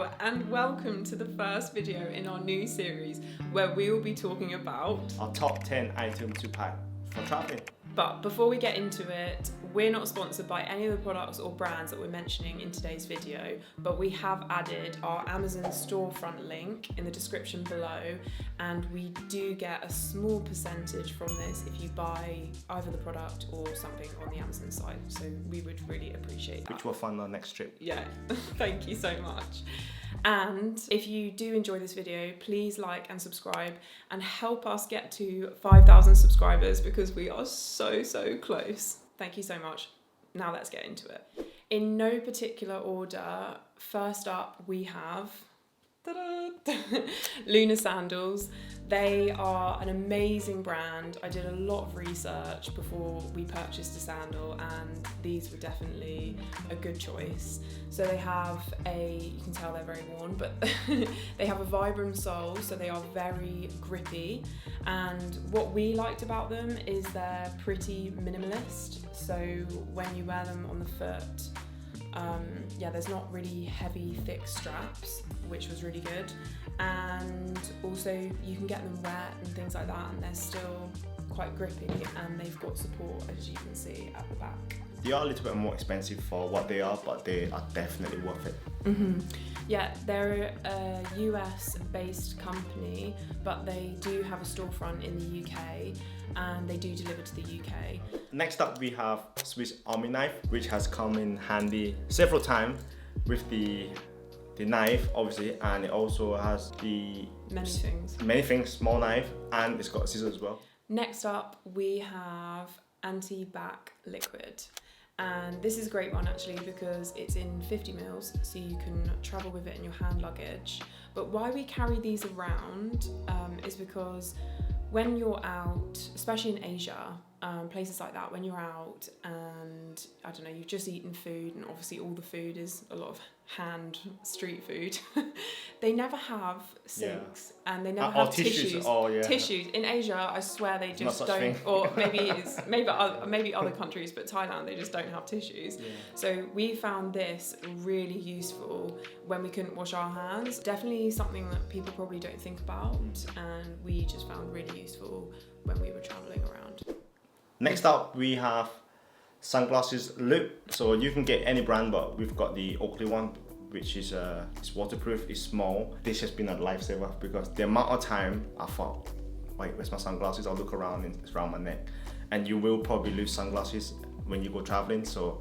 Hello and welcome to the first video in our new series where we will be talking about our top 10 items to pack for traveling. But before we get into it, we're not sponsored by any of the products or brands that we're mentioning in today's video, but we have added our Amazon storefront link in the description below, and we do get a small percentage from this if you buy either the product or something on the Amazon site. So we would really appreciate that. Which will fund our next trip. Yeah, thank you so much. And if you do enjoy this video, please like and subscribe and help us get to 5,000 subscribers because we are so close. Thank you so much. Now let's get into it. In no particular order, first up we have Luna sandals. They are an amazing brand. I did a lot of research before we purchased a sandal and these were definitely a good choice. So they have you can tell they're very worn, but they have a Vibram sole, so they are very grippy. And what we liked about them is they're pretty minimalist. So when you wear them on the foot, there's not really heavy, thick straps, which was really good. And also you can get them wet and things like that, and they're still quite grippy, and they've got support, as you can see at the back. They are a little bit more expensive for what they are, but they are definitely worth it. Mm-hmm. Yeah, they're a US based company, but they do have a storefront in the UK and they do deliver to the UK. Next up we have Swiss Army knife, which has come in handy several times with the knife obviously, and it also has the many things, small knife, and it's got scissors as well. Next up we have anti-bac liquid. And this is a great one actually because it's in 50 mils, so you can travel with it in your hand luggage. But why we carry these around is because when you're out, especially in Asia, places like that, when you're out and I don't know, you've just eaten food, and obviously all the food is a lot of hand street food. They never have sinks, and they never have tissues. Tissues in Asia, I swear they just don't. Or maybe other countries, but Thailand they just don't have tissues. Yeah. So we found this really useful when we couldn't wash our hands. Definitely something that people probably don't think about, and we just found really useful when we were traveling around. Next up we have sunglasses loop. So you can get any brand, but we've got the Oakley one, which is it's waterproof, it's small. This has been a lifesaver because the amount of time I thought, wait, where's my sunglasses? I'll look around and it's around my neck. And you will probably lose sunglasses when you go traveling, so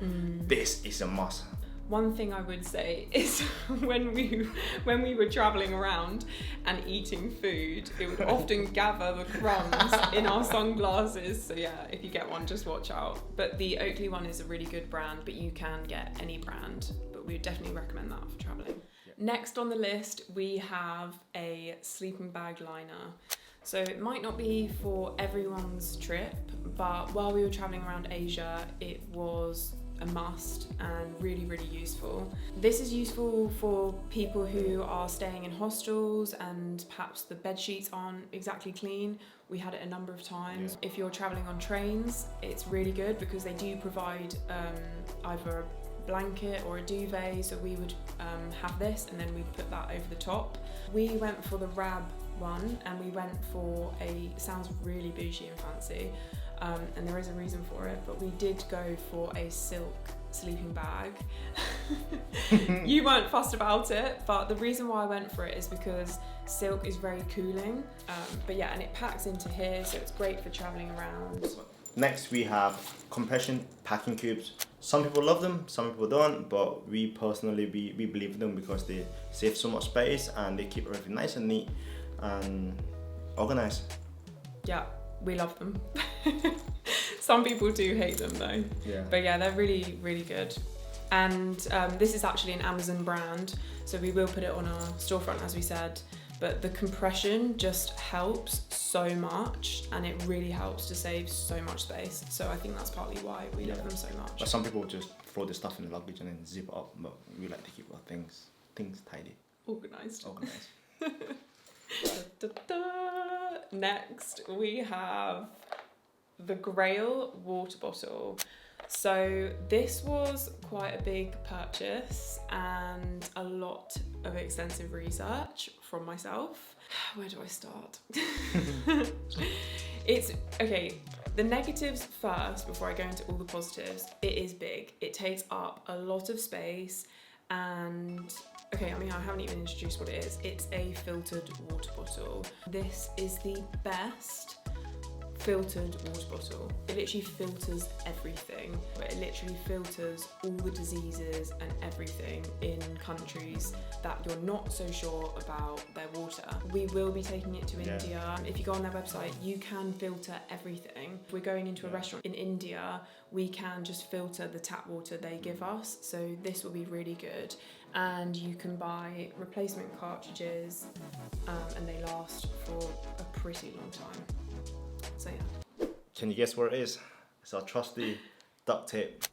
this is a must. One thing I would say is when we were traveling around and eating food, it would often gather the crumbs in our sunglasses. So yeah, if you get one, just watch out. But the Oakley one is a really good brand, but you can get any brand. But we would definitely recommend that for traveling. Yep. Next on the list, we have a sleeping bag liner. So it might not be for everyone's trip, but while we were traveling around Asia, it was a must and really useful. This is useful for people who are staying in hostels and perhaps the bed sheets aren't exactly clean. We had it a number of times. Yeah. If you're traveling on trains, it's really good because they do provide either a blanket or a duvet, so we would have this and then we'd put that over the top. We went for the Rab one, and we went for sounds really bougie and fancy, and there is a reason for it, but we did go for a silk sleeping bag. You weren't fussed about it, but the reason why I went for it is because silk is very cooling, but yeah, and it packs into here, so it's great for traveling around. Next we have compression packing cubes. Some people love them, some people don't, but we personally we believe in them because they save so much space and they keep everything nice and neat and organized. Yeah, we love them. Some people do hate them though. Yeah. But yeah, they're really good. And this is actually an Amazon brand, so we will put it on our storefront as we said, but the compression just helps so much and it really helps to save so much space. So I think that's partly why we love them so much. But some people just throw the stuff in the luggage and then zip it up, but we like to keep our things tidy. Organised. Next we have the GRAYL water bottle. So this was quite a big purchase and a lot of extensive research from myself. Where do I start? It's, okay, the negatives first before I go into all the positives. It is big. It takes up a lot of space and, okay, I mean, I haven't even introduced what it is. It's a filtered water bottle. This is the best filtered water bottle. It literally filters everything. It literally filters all the diseases and everything in countries that you're not so sure about their water. We will be taking it to India. If you go on their website, you can filter everything. If we're going into a restaurant in India, we can just filter the tap water they give us. So this will be really good. And you can buy replacement cartridges and they last for a pretty long time. So yeah. Can you guess what it is? It's our trusty duct tape.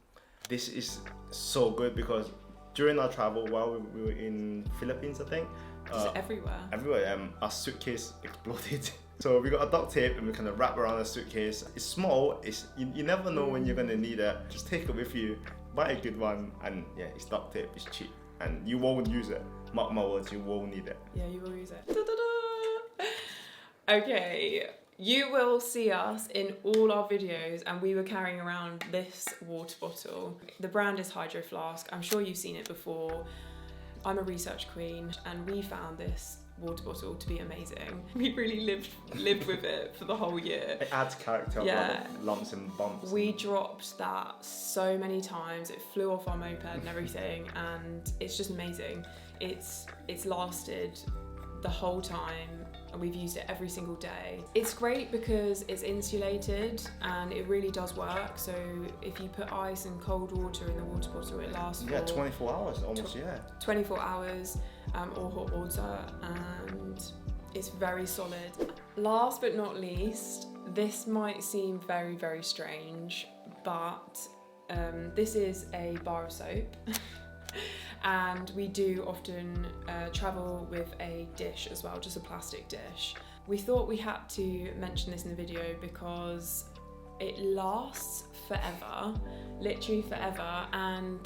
This is so good because during our travel while we were in Philippines, I think. Just everywhere. Everywhere, our suitcase exploded. So we got a duct tape and we kind of wrap around the suitcase. It's small, you never know when you're gonna need it. Just take it with you, buy a good one, and yeah, it's duct tape, it's cheap. And you won't use it. Mark my words, you won't need it. Yeah, you will use it. Okay. You will see us in all our videos and we were carrying around this water bottle. The brand is Hydro Flask. I'm sure you've seen it before. I'm a research queen and we found this water bottle to be amazing. We really lived with it for the whole year. It adds character, yeah. Lumps and bumps. We dropped that so many times. It flew off our moped and everything and it's just amazing. It's lasted the whole time and we've used it every single day. It's great because it's insulated and it really does work. So if you put ice and cold water in the water bottle, it lasts for 24 hours almost, 24 hours or hot water, and it's very solid. Last but not least, this might seem very, very strange, but this is a bar of soap. And we do often travel with a dish as well, just a plastic dish. We thought we had to mention this in the video because it lasts forever, literally forever. And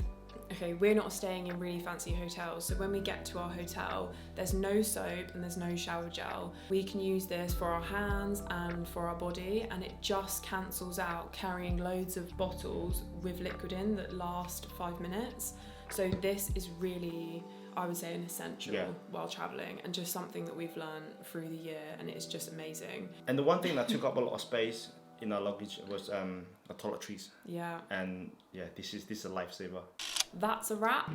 okay, we're not staying in really fancy hotels, so when we get to our hotel, there's no soap and there's no shower gel. We can use this for our hands and for our body, and it just cancels out carrying loads of bottles with liquid in that last 5 minutes. So this is really, I would say, an essential while traveling and just something that we've learned through the year, and it's just amazing. And the one thing that took up a lot of space in our luggage was our toiletries. Yeah. And yeah, this is a lifesaver. That's a wrap.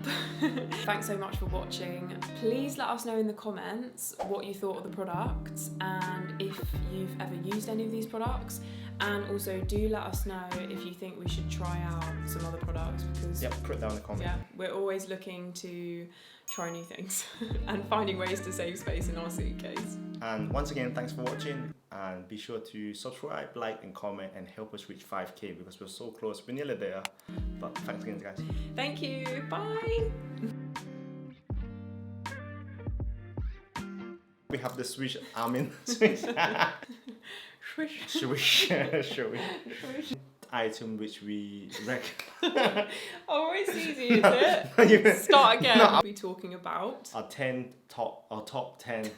Thanks so much for watching. Please let us know in the comments what you thought of the products and if you've ever used any of these products. And also do let us know if you think we should try out some other products, because put it down in the comments. Yeah, we're always looking to try new things and finding ways to save space in our suitcase. And once again, thanks for watching, and be sure to subscribe, like and comment and help us reach 5K because we're so close. We're nearly there, but thanks again, guys. Thank you, bye. We have the Swiss Army Swiss. Swish. Item which we reckon. Oh, it's easy, is it? Start again. No, What are we talking about? Our top 10.